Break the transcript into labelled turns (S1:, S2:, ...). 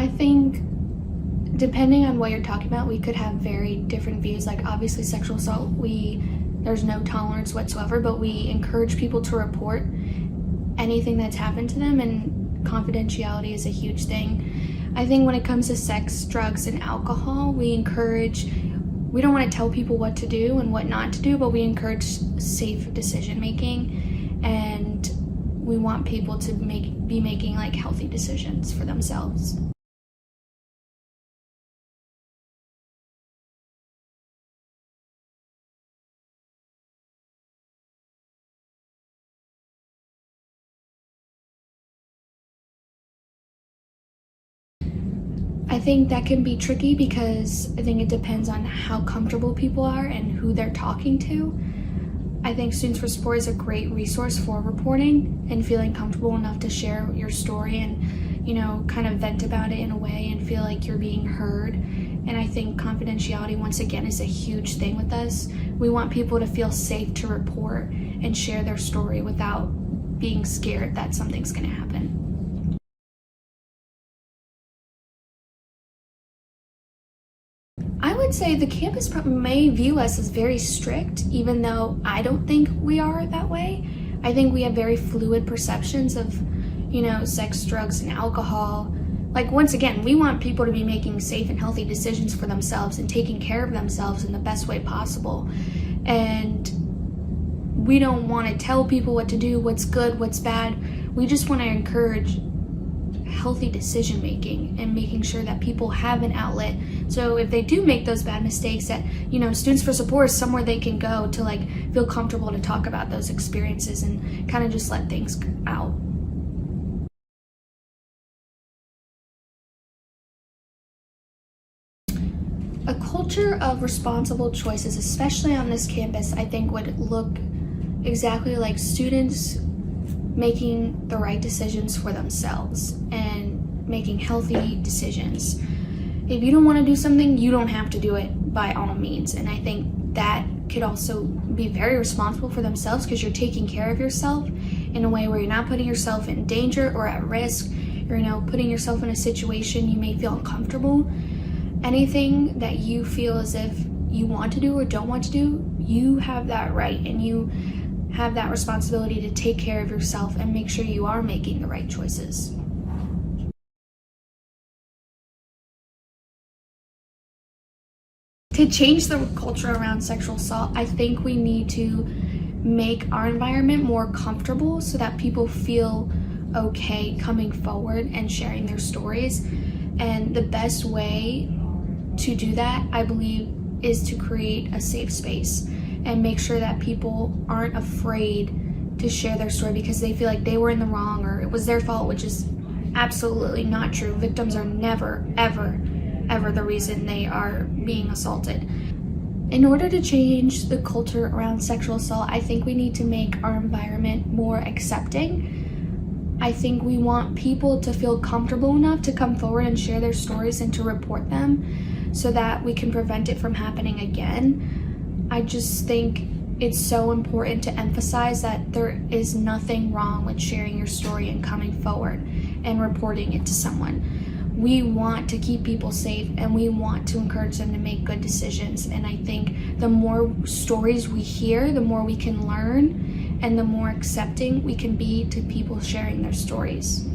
S1: I think depending on what you're talking about, we could have very different views. Like obviously sexual assault, there's no tolerance whatsoever, but we encourage people to report anything that's happened to them, and confidentiality is a huge thing. I think when it comes to sex, drugs, and alcohol, we don't want to tell people what to do and what not to do, but we encourage safe decision making, and we want people to be making like healthy decisions for themselves. I think that can be tricky because I think it depends on how comfortable people are and who they're talking to. I think Students for Support is a great resource for reporting and feeling comfortable enough to share your story and, kind of vent about it in a way and feel like you're being heard. And I think confidentiality, once again, is a huge thing with us. We want people to feel safe to report and share their story without being scared that something's going to happen. I would say the campus may view us as very strict, even though I don't think we are that way. I think we have very fluid perceptions of, sex, drugs, and alcohol. Like, once again, we want people to be making safe and healthy decisions for themselves and taking care of themselves in the best way possible. And we don't want to tell people what to do, what's good, what's bad. We just want to encourage healthy decision making and making sure that people have an outlet, so if they do make those bad mistakes, that Students for Support is somewhere they can go to like feel comfortable to talk about those experiences and kind of just let things out. A culture of responsible choices, especially on this campus, I think would look exactly like students making the right decisions for themselves and making healthy decisions. If you don't want to do something, you don't have to do it by all means. And I think that could also be very responsible for themselves, because you're taking care of yourself in a way where you're not putting yourself in danger or at risk. You're putting yourself in a situation you may feel uncomfortable. Anything that you feel as if you want to do or don't want to do, you have that right, and you have that responsibility to take care of yourself and make sure you are making the right choices. To change the culture around sexual assault, I think we need to make our environment more comfortable so that people feel okay coming forward and sharing their stories. And the best way to do that, I believe, is to create a safe space and make sure that people aren't afraid to share their story because they feel like they were in the wrong or it was their fault, which is absolutely not true. Victims are never, ever, ever the reason they are being assaulted. In order to change the culture around sexual assault, I think we need to make our environment more accepting. I think we want people to feel comfortable enough to come forward and share their stories and to report them so that we can prevent it from happening again. I just think it's so important to emphasize that there is nothing wrong with sharing your story and coming forward and reporting it to someone. We want to keep people safe and we want to encourage them to make good decisions. And I think the more stories we hear, the more we can learn and the more accepting we can be to people sharing their stories.